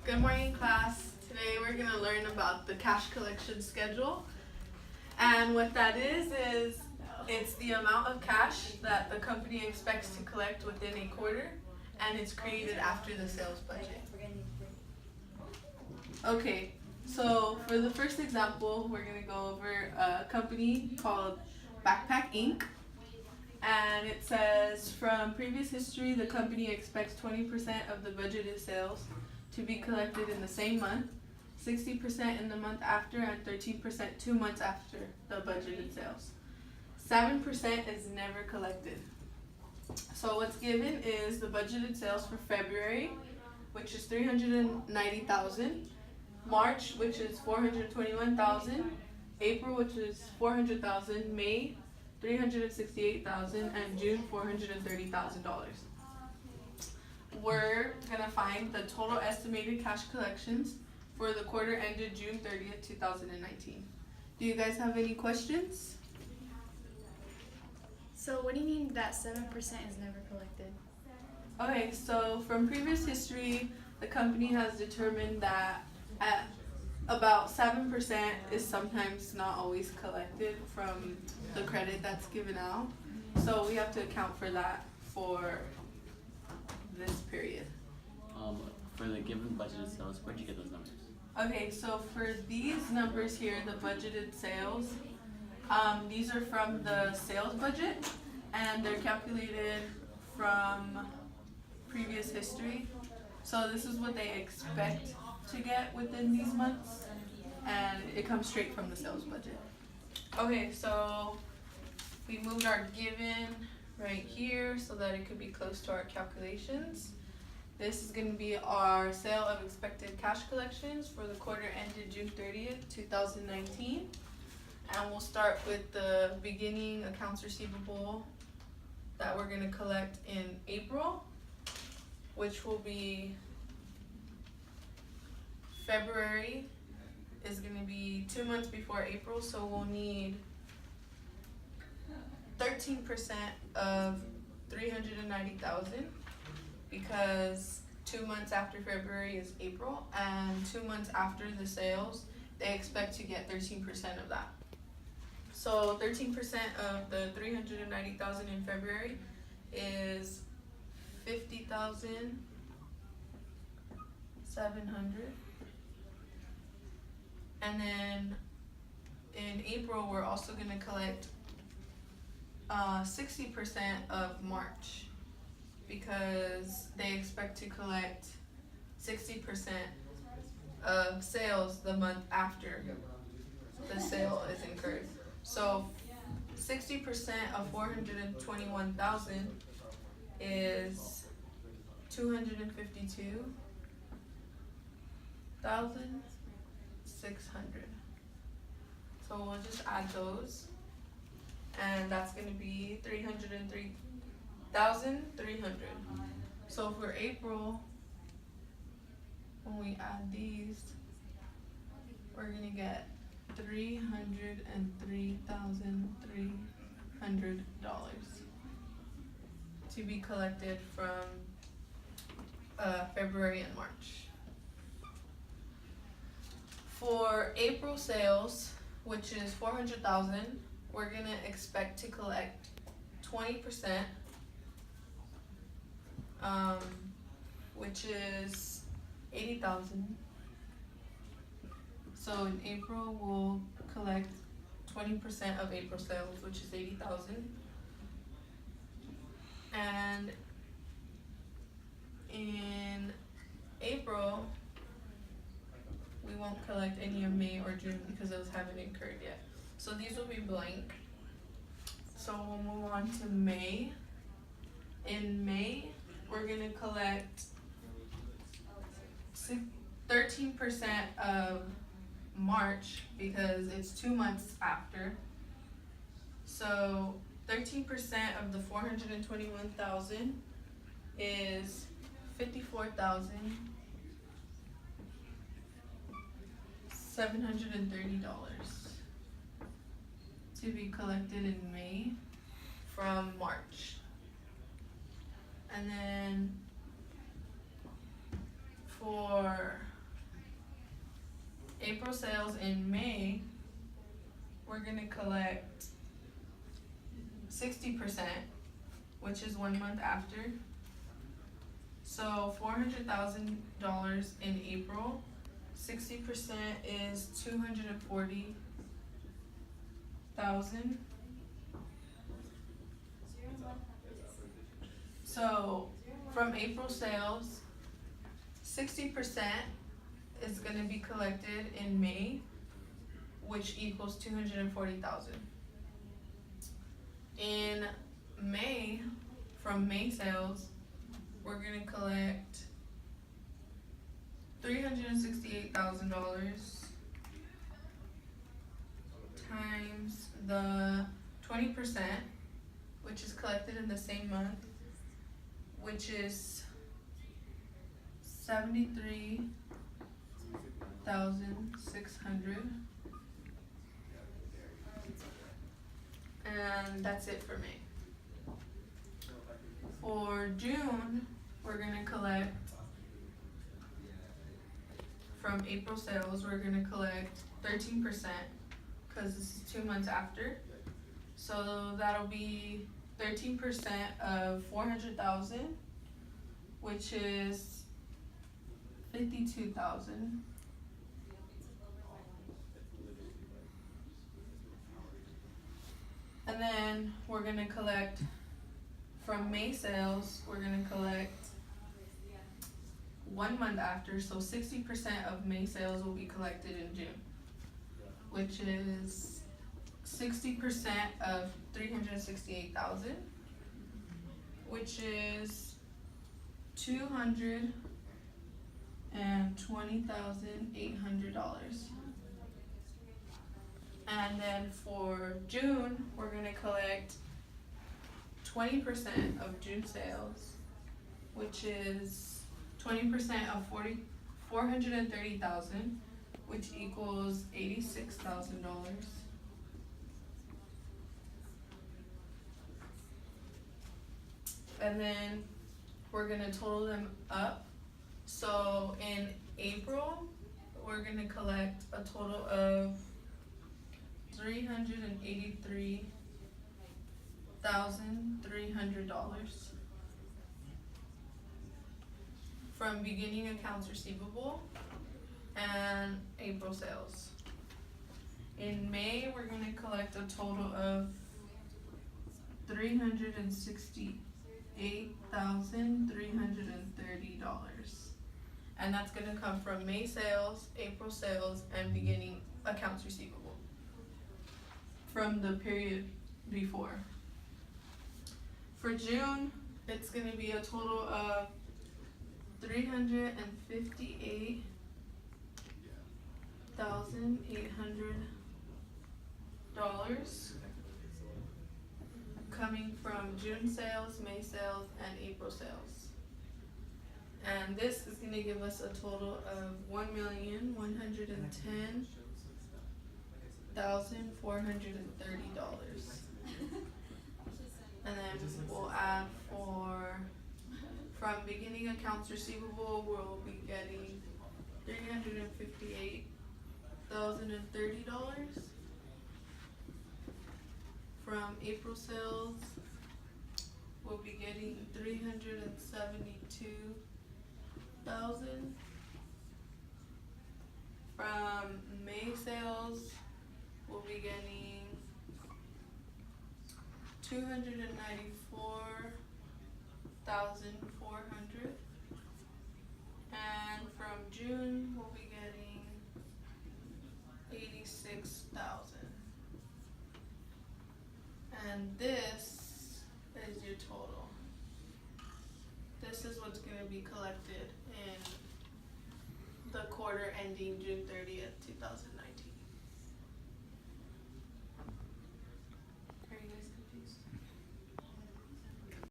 Good morning, class. Today we're going to learn about the cash collection schedule. And what that is it's the amount of cash that the company expects to collect within a quarter, and it's created after the sales budget. Okay, so for the first example, we're going to go over a company called Backpack Inc. And it says, from previous history, the company expects 20% of the budgeted sales to be collected in the same month, 60% in the month after, and 13% 2 months after the budgeted sales. 7% is never collected. So what's given is the budgeted sales for February, which is $390,000, March, which is $421,000, April, which is $400,000, May, $368,000, and June, $430,000. We're gonna find the total estimated cash collections for the quarter ended June 30th, 2019. Do you guys have any questions? So what do you mean that 7% is never collected? Okay, so from previous history, the company has determined that at about 7% is sometimes not always collected from the credit that's given out. So we have to account for that for this period. For the given budgeted sales, where'd you get those numbers? Okay, so for these numbers here, the budgeted sales, these are from the sales budget, and they're calculated from previous history. So this is what they expect to get within these months, and it comes straight from the sales budget. Okay, so we moved our given right here so that it could be close to our calculations. This is going to be our sale of expected cash collections for the quarter ended June 30th, 2019. And we'll start with the beginning accounts receivable that we're going to collect in April, which will be February is going to be 2 months before April, so we'll need 13% of $390,000 because 2 months after February is April, and 2 months after the sales, they expect to get 13% of that. So 13% of the $390,000 in February is $50,700. And then in April, we're also going to collect 60% of March because they expect to collect 60% of sales the month after the sale is incurred. So 60% of 421,000 is 252,600. So we'll just add those, and that's going to be 303,300. So for April, when we add these, we're going to get $303,300 to be collected from February and March. For April sales, which is $400,000, we're gonna expect to collect 20%, which is $80,000. So in April, we'll collect 20% of April sales, which is $80,000. And in April, we won't collect any of May or June because those haven't incurred yet. So these will be blank. So we'll move on to May. In May, we're gonna collect 13% of March because it's 2 months after. So 13% of the 421,000 is $54,730 to be collected in May from March. And then for April sales in May, we're gonna collect 60%, which is 1 month after. So $400,000 in April, 60% is 240,000. So from April sales, 60% is gonna be collected in May, which equals 240,000. In May, from May sales, we're gonna collect $368,000 times the 20%, which is collected in the same month, which is 73,600. And that's it for May. For June, we're gonna collect, from April sales, we're gonna collect 13%, cause this is 2 months after. So that'll be 13% of 400,000, which is 52,000. And then we're gonna collect from May sales, we're gonna collect 1 month after, so 60% of May sales will be collected in June, which is 60% of 368,000, which is $220,800. And then for June, we're gonna collect 20% of June sales, which is 20% of 430,000, which equals $86,000. And then we're gonna total them up. So in April, we're gonna collect a total of $383,300 from beginning accounts receivable and April sales. In May, we're gonna collect a total of $368,330. And that's gonna come from May sales, April sales, and beginning accounts receivable from the period before. For June, it's gonna be a total of $358,800 coming from June sales, May sales, and April sales. And this is gonna give us a total of $1,110,430. And then we'll add from beginning accounts receivable, we'll be getting $358,030. From April sales, we'll be getting $372,000. From May sales, we'll be getting $294,400. And from June, we'll be getting $86,000. And this is your total. This is what's gonna be collected in the quarter ending June 30th, 2019.